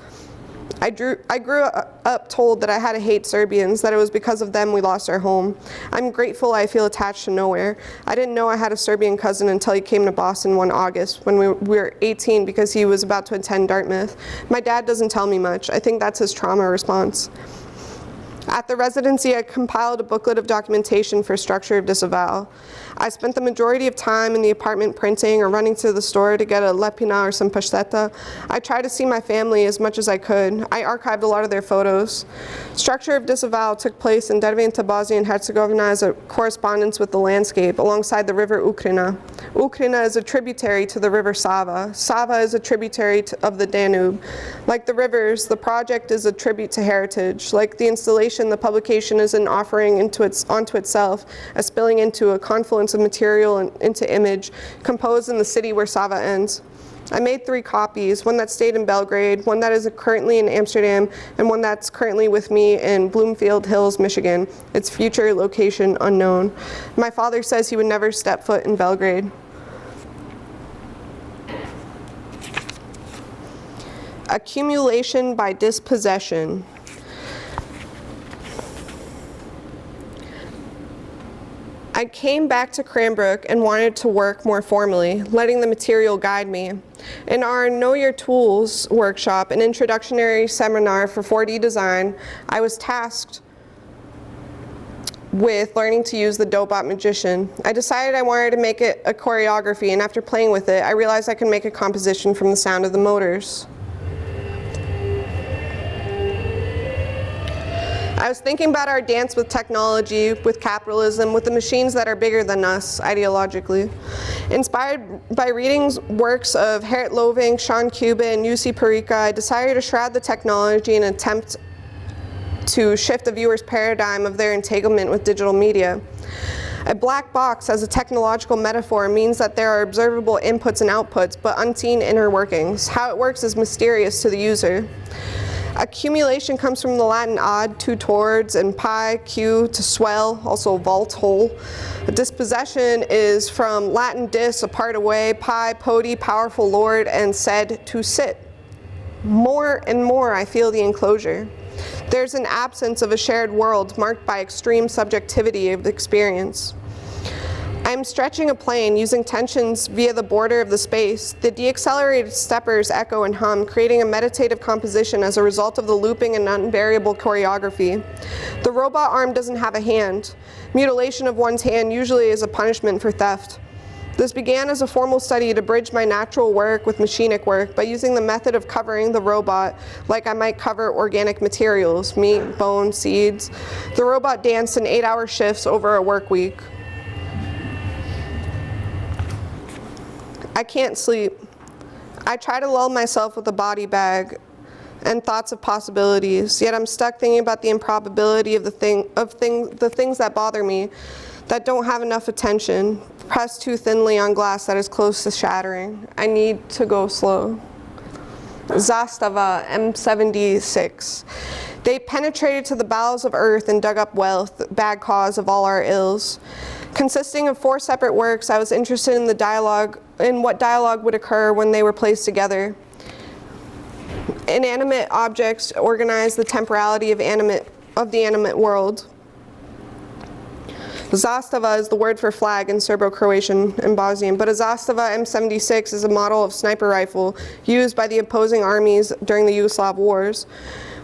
I grew up told that I had to hate Serbians, that it was because of them we lost our home. I'm grateful I feel attached to nowhere. I didn't know I had a Serbian cousin until he came to Boston one August when we were 18 because he was about to attend Dartmouth. My dad doesn't tell me much. I think that's his trauma response. At the residency, I compiled a booklet of documentation for structure of disavowal. I spent the majority of time in the apartment printing or running to the store to get a lepina or some pashteta. I tried to see my family as much as I could. I archived a lot of their photos. Structure of disavowal took place in Derventa, Bosnia and Herzegovina as a correspondence with the landscape alongside the river Ukrina. Ukrina is a tributary to the river Sava. Sava is a tributary of the Danube. Like the rivers, the project is a tribute to heritage. Like the installation, the publication is an offering onto itself, a spilling into a confluence of material and into image, composed in the city where Sava ends. I made 3 copies, one that stayed in Belgrade, one that is currently in Amsterdam, and one that's currently with me in Bloomfield Hills, Michigan. Its future location unknown. My father says he would never step foot in Belgrade. Accumulation by dispossession. I came back to Cranbrook and wanted to work more formally, letting the material guide me. In our Know Your Tools workshop, an introductory seminar for 4D design, I was tasked with learning to use the Dobot Magician. I decided I wanted to make it a choreography, and after playing with it, I realized I could make a composition from the sound of the motors. I was thinking about our dance with technology, with capitalism, with the machines that are bigger than us ideologically. Inspired by reading works of Harriet Loving, Sean Cuban, and Jussi Parikka, I decided to shroud the technology in an attempt to shift the viewer's paradigm of their entanglement with digital media. A black box as a technological metaphor means that there are observable inputs and outputs, but unseen inner workings. How it works is mysterious to the user. Accumulation comes from the Latin ad, to towards, and pi, q, to swell, also vault, hole. Dispossession is from Latin dis, apart away, pi, podi, powerful lord, and sed, to sit. More and more I feel the enclosure. There's an absence of a shared world marked by extreme subjectivity of experience. I'm stretching a plane using tensions via the border of the space. The deaccelerated steppers echo and hum, creating a meditative composition as a result of the looping and unvariable choreography. The robot arm doesn't have a hand. Mutilation of one's hand usually is a punishment for theft. This began as a formal study to bridge my natural work with machinic work by using the method of covering the robot like I might cover organic materials, meat, bone, seeds. The robot danced in 8-hour shifts over a work week. I can't sleep. I try to lull myself with a body bag and thoughts of possibilities, yet I'm stuck thinking about the improbability of the things that bother me, that don't have enough attention, pressed too thinly on glass that is close to shattering. I need to go slow. Zastava, M76. They penetrated to the bowels of earth and dug up wealth, bad cause of all our ills. Consisting of 4 separate works, I was interested in what dialogue would occur when they were placed together. Inanimate objects organize the temporality of the animate world. Zastava is the word for flag in Serbo-Croatian and Bosnian, but a Zastava M76 is a model of sniper rifle used by the opposing armies during the Yugoslav wars.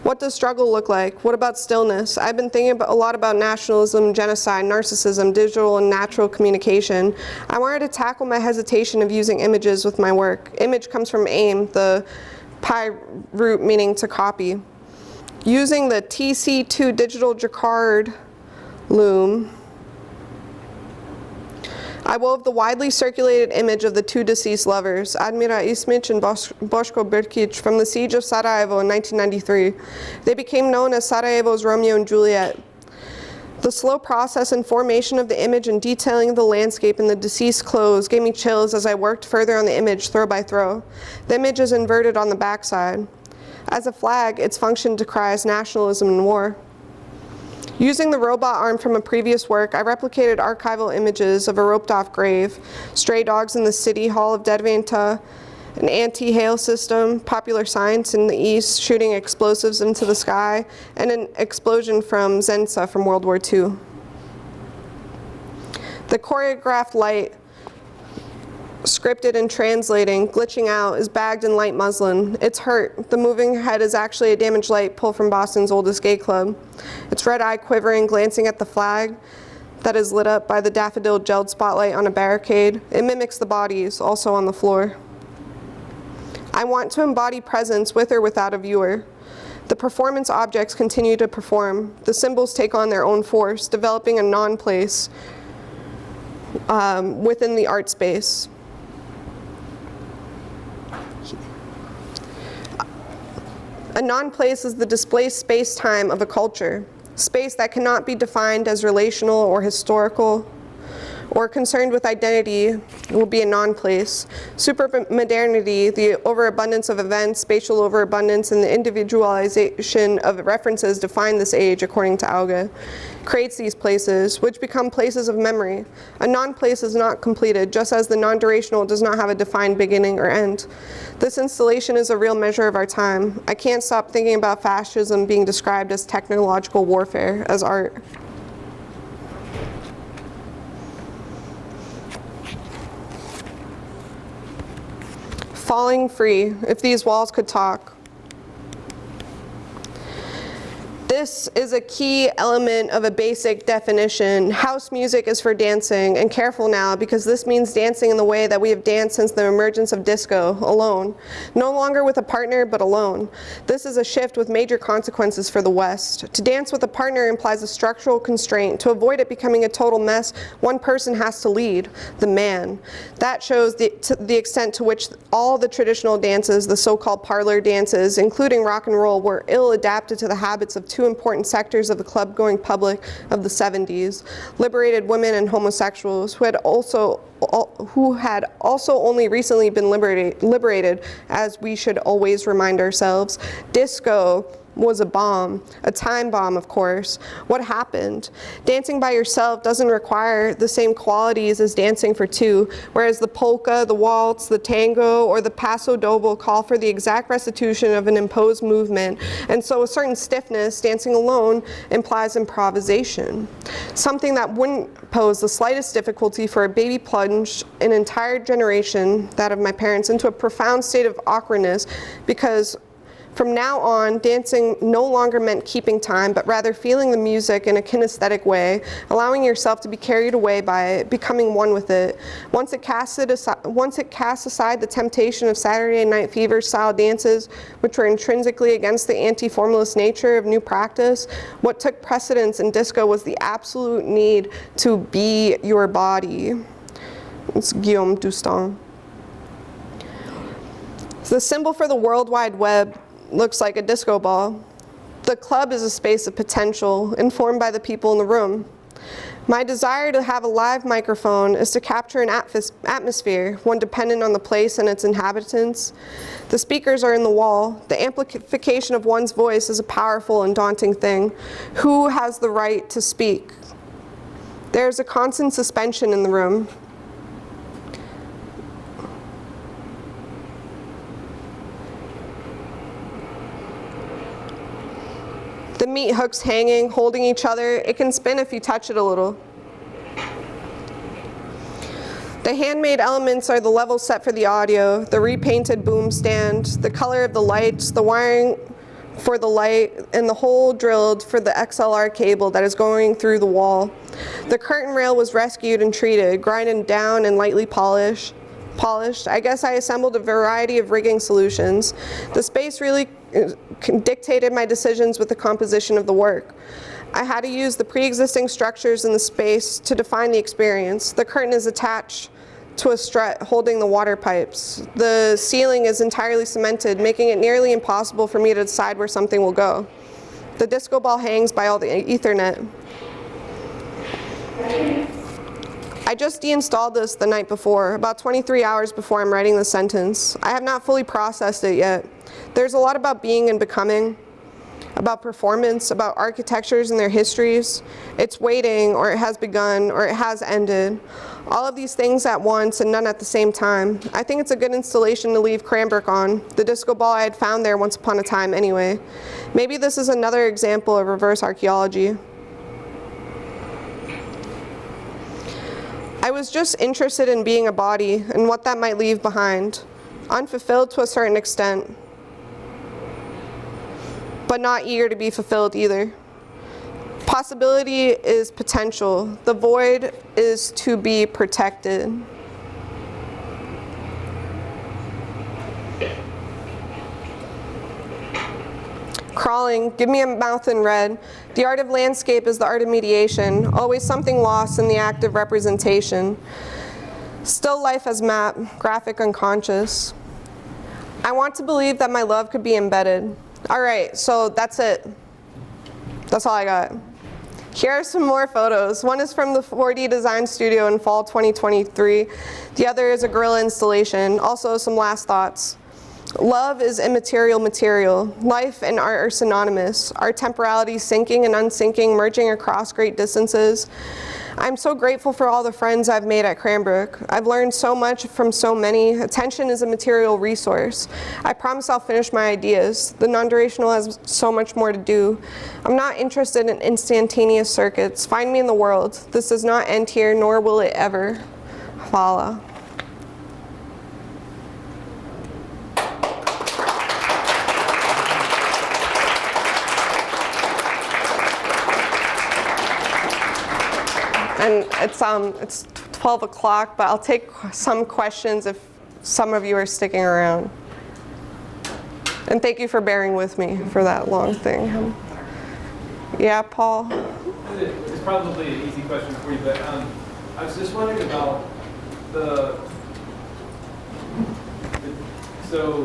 What does struggle look like? What about stillness? I've been thinking a lot about nationalism, genocide, narcissism, digital and natural communication. I wanted to tackle my hesitation of using images with my work. Image comes from aim, the Pi root meaning to copy. Using the TC2 digital jacquard loom, I wove the widely circulated image of the 2 deceased lovers, Admira Ismić and Boško Brkić, from the siege of Sarajevo in 1993. They became known as Sarajevo's Romeo and Juliet. The slow process and formation of the image and detailing of the landscape in the deceased clothes gave me chills as I worked further on the image throw by throw. The image is inverted on the backside. As a flag, its function decries nationalism and war. Using the robot arm from a previous work, I replicated archival images of a roped-off grave, stray dogs in the city hall of Derventa, an anti-hail system, popular science in the east shooting explosives into the sky, and an explosion from Zenica from World War II. The choreographed light, scripted and translating, glitching out, is bagged in light muslin. It's hurt. The moving head is actually a damaged light pulled from Boston's oldest gay club. Its red eye quivering, glancing at the flag that is lit up by the daffodil gelled spotlight on a barricade. It mimics the bodies, also on the floor. I want to embody presence with or without a viewer. The performance objects continue to perform. The symbols take on their own force, developing a non-place within the art space. A non-place is the displaced space-time of a culture, space that cannot be defined as relational or historical or concerned with identity will be a non-place. Supermodernity, the overabundance of events, spatial overabundance, and the individualization of references define this age, according to Auge, creates these places, which become places of memory. A non-place is not completed, just as the non-durational does not have a defined beginning or end. This installation is a real measure of our time. I can't stop thinking about fascism being described as technological warfare, as art. Falling free, if these walls could talk. This is a key element of a basic definition. House music is for dancing, and careful now, because this means dancing in the way that we have danced since the emergence of disco, alone. No longer with a partner, but alone. This is a shift with major consequences for the West. To dance with a partner implies a structural constraint. To avoid it becoming a total mess, one person has to lead, the man. That shows the extent to which all the traditional dances, the so-called parlor dances, including rock and roll, were ill-adapted to the habits of two important sectors of the club-going public of the 70s, liberated women and homosexuals who had also only recently been liberated, as we should always remind ourselves. Disco was a bomb, a time bomb, of course. What happened? Dancing by yourself doesn't require the same qualities as dancing for two, whereas the polka, the waltz, the tango, or the paso doble call for the exact restitution of an imposed movement, and so a certain stiffness, dancing alone, implies improvisation. Something that wouldn't pose the slightest difficulty for a baby plunged an entire generation, that of my parents, into a profound state of awkwardness, because from now on, dancing no longer meant keeping time, but rather feeling the music in a kinesthetic way, allowing yourself to be carried away by it, becoming one with it. Once it casts aside the temptation of Saturday Night Fever style dances, which were intrinsically against the anti-formalist nature of new practice, what took precedence in disco was the absolute need to be your body. It's Guillaume Dustin. The symbol for the World Wide Web looks like a disco ball. The club is a space of potential, informed by the people in the room. My desire to have a live microphone is to capture an atmosphere, one dependent on the place and its inhabitants. The speakers are in the wall. The amplification of one's voice is a powerful and daunting thing. Who has the right to speak? There is a constant suspension in the room. The meat hooks hanging, holding each other. It can spin if you touch it a little. The handmade elements are the level set for the audio, the repainted boom stand, the color of the lights, the wiring for the light, and the hole drilled for the XLR cable that is going through the wall. The curtain rail was rescued and treated, grinded down and lightly polished. I guess I assembled a variety of rigging solutions. The space really dictated my decisions with the composition of the work. I had to use the pre-existing structures in the space to define the experience. The curtain is attached to a strut holding the water pipes. The ceiling is entirely cemented, making it nearly impossible for me to decide where something will go. The disco ball hangs by all the Ethernet. I just deinstalled this the night before, about 23 hours before I'm writing the sentence. I have not fully processed it yet. There's a lot about being and becoming, about performance, about architectures and their histories. It's waiting, or it has begun, or it has ended. All of these things at once and none at the same time. I think it's a good installation to leave Cranbrook on, the disco ball I had found there once upon a time anyway. Maybe this is another example of reverse archaeology. I was just interested in being a body and what that might leave behind, unfulfilled to a certain extent, but not eager to be fulfilled either. Possibility is potential. The void is to be protected. Crawling, give me a mouth in red. The art of landscape is the art of mediation, always something lost in the act of representation. Still life as map, graphic unconscious. I want to believe that my love could be embedded. All right, so that's it. That's all I got. Here are some more photos. One is from the 4D Design Studio in fall 2023. The other is a guerrilla installation. Also some last thoughts. Love is immaterial material. Life and art are synonymous. Our temporality sinking and unsinking, merging across great distances. I'm so grateful for all the friends I've made at Cranbrook. I've learned so much from so many. Attention is a material resource. I promise I'll finish my ideas. The non-durational has so much more to do. I'm not interested in instantaneous circuits. Find me in the world. This does not end here, nor will it ever. Voila. And it's 12 o'clock, but I'll take some questions if some of you are sticking around. And thank you for bearing with me for that long thing. Yeah, Paul? It's probably an easy question for you, but I was just wondering about so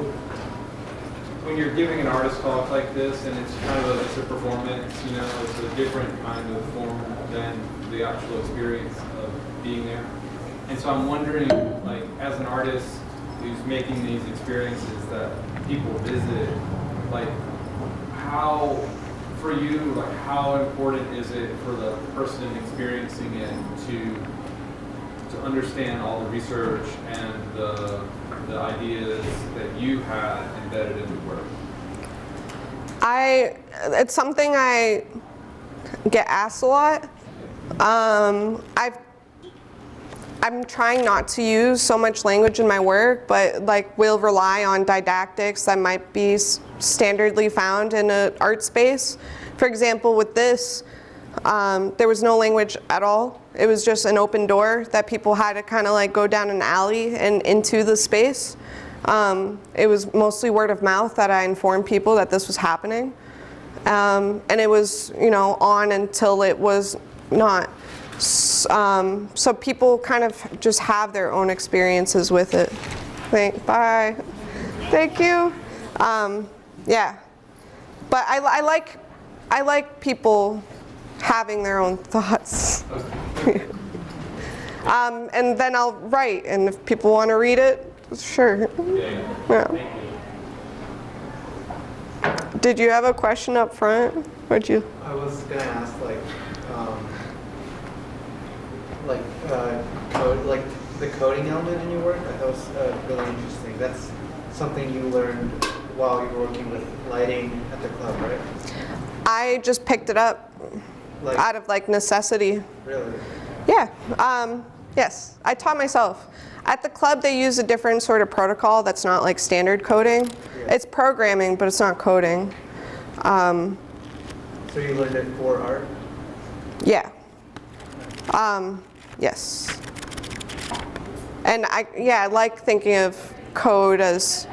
when you're giving an artist talk like this, and it's kind of it's a performance, you know, it's a different kind of form than the actual experience of being there. And so I'm wondering, like, as an artist who's making these experiences that people visit, like, how, for you, like, how important is it for the person experiencing it to understand all the research and the ideas that you had embedded in the work? It's something I get asked a lot. I'm trying not to use so much language in my work, but like will rely on didactics that might be standardly found in an art space. For example, with this, there was no language at all. It was just an open door that people had to kind of like go down an alley and into the space. It was mostly word of mouth that I informed people that this was happening. And it was, you know, on until it was not. So people kind of just have their own experiences with it. Bye. Thank you. Yeah. But I like people having their own thoughts. Okay. And then I'll write, and if people want to read it, sure. Yeah. Did you have a question up front? What'd you? I was gonna ask, code, the coding element in your work. I thought was really interesting. That's something you learned while you were working with lighting at the club, right? I just picked it up out of necessity. Really? Yeah. Yes. I taught myself. At the club, they use a different sort of protocol that's not like standard coding. Yeah. It's programming, but it's not coding. So you learned it for art? Yeah. Yes. And I like thinking of code as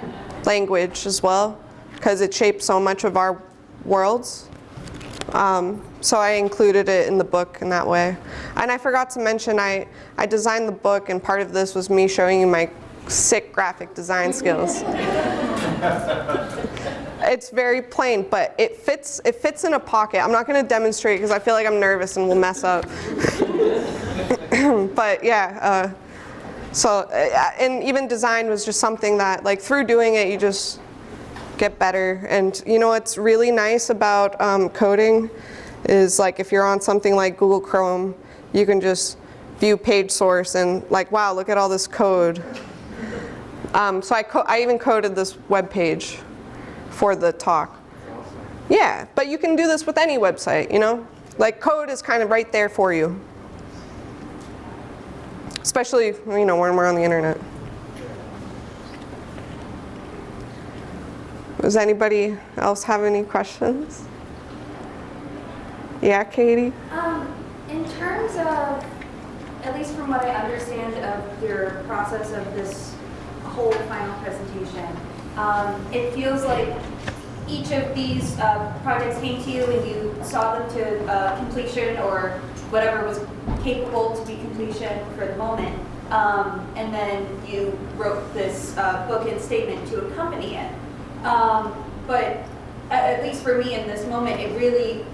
language as well, because it shapes so much of our worlds. So I included it in the book in that way. And I forgot to mention, I designed the book, and part of this was me showing you my sick graphic design skills. It's very plain, but it fits in a pocket. I'm not going to demonstrate because I feel like I'm nervous and will mess up. But yeah, and even design was just something that, through doing it, you just get better. And you know what's really nice about coding is if you're on something like Google Chrome, you can just view page source and wow, look at all this code. So I even coded this web page for the talk. Yeah, but you can do this with any website, code is kind of right there for you. Especially, when we're on the internet. Does anybody else have any questions? Yeah, Katie? In terms of, at least from what I understand of your process of this whole final presentation, it feels like each of these projects came to you and you saw them to completion, or whatever was capable to be completion for the moment, and then you wrote this book and statement to accompany it. But at least for me in this moment, it really,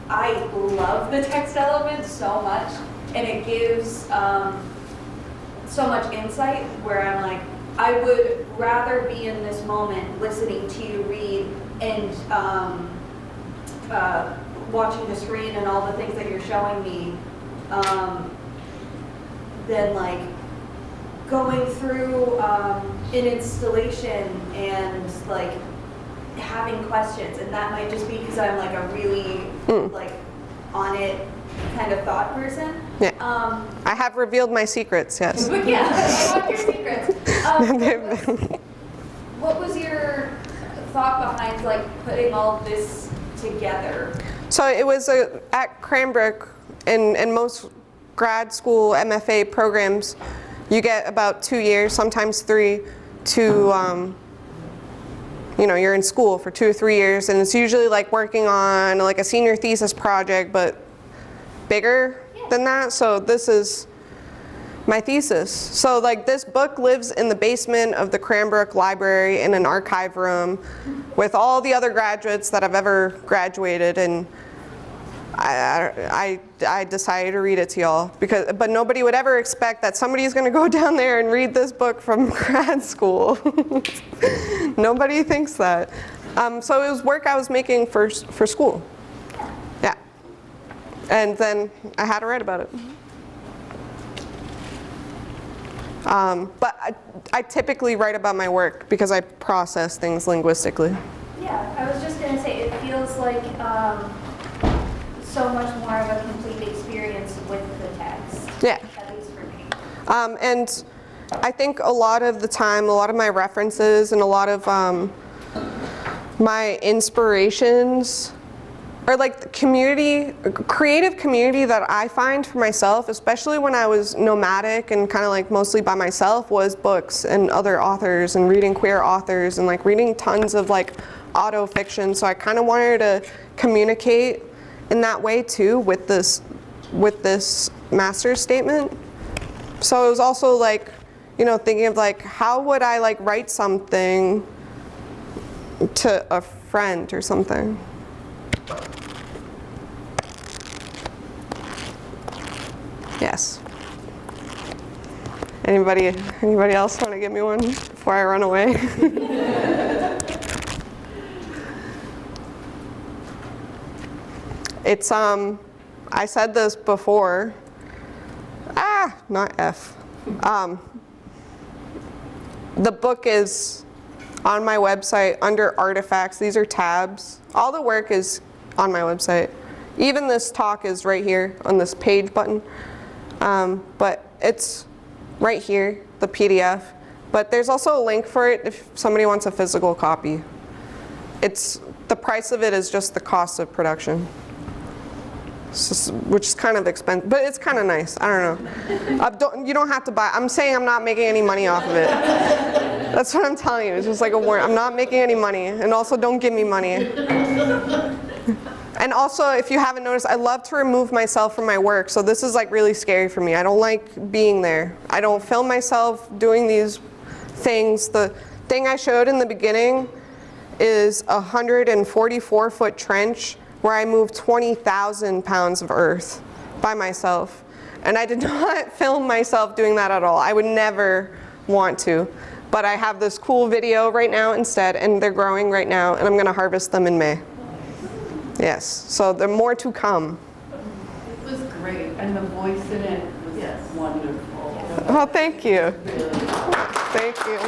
I love the text element so much, and it gives so much insight where I'm like, I would rather be in this moment listening to you read and watching the screen and all the things that you're showing me than going through an installation and having questions. And that might just be because I'm a really on it kind of thought person. Yeah. I have revealed my secrets, yes. But yeah, I want your secrets. What was your thought behind putting all this together? So it was at Cranbrook, in most grad school MFA programs, you get about 2 years, sometimes 3, to you're in school for 2 or 3 years, and it's usually working on a senior thesis project, but bigger than that. So this is my thesis. So this book lives in the basement of the Cranbrook Library in an archive room with all the other graduates that have ever graduated, and I decided to read it to y'all but nobody would ever expect that somebody's going to go down there and read this book from grad school. Nobody thinks that. So it was work I was making for school. Yeah. And then I had to write about it. But I typically write about my work because I process things linguistically. Yeah, I was just going to say, it feels like so much more of a complete experience with the text. Yeah. At least for me. And I think a lot of the time, a lot of my references and a lot of my inspirations or the creative community that I find for myself, especially when I was nomadic and kind of mostly by myself, was books and other authors and reading queer authors and reading tons of auto fiction. So I kind of wanted to communicate in that way too with this master's statement. So it was also thinking of how would I write something to a friend or something. Yes. Anybody else want to give me one before I run away? It's, I said this before. Not F. The book is on my website under artifacts. These are tabs. All the work is on my website. Even this talk is right here on this page button. But it's right here, the PDF. But there's also a link for it if somebody wants a physical copy. The price of it is just the cost of production. Which is kind of expensive, but it's kind of nice. I don't know. You don't have to buy. I'm saying I'm not making any money off of it. That's what I'm telling you. It's just like a warning. I'm not making any money, and also don't give me money. And also, if you haven't noticed, I love to remove myself from my work, so this is like really scary for me. I don't like being there. I don't film myself doing these things. The thing I showed in the beginning is a 144-foot trench where I moved 20,000 pounds of earth by myself. And I did not film myself doing that at all. I would never want to. But I have this cool video right now instead, and they're growing right now, and I'm gonna harvest them in May. Yes, so there are more to come. It was great, and the voice in it was wonderful. Oh, thank you. Thank you.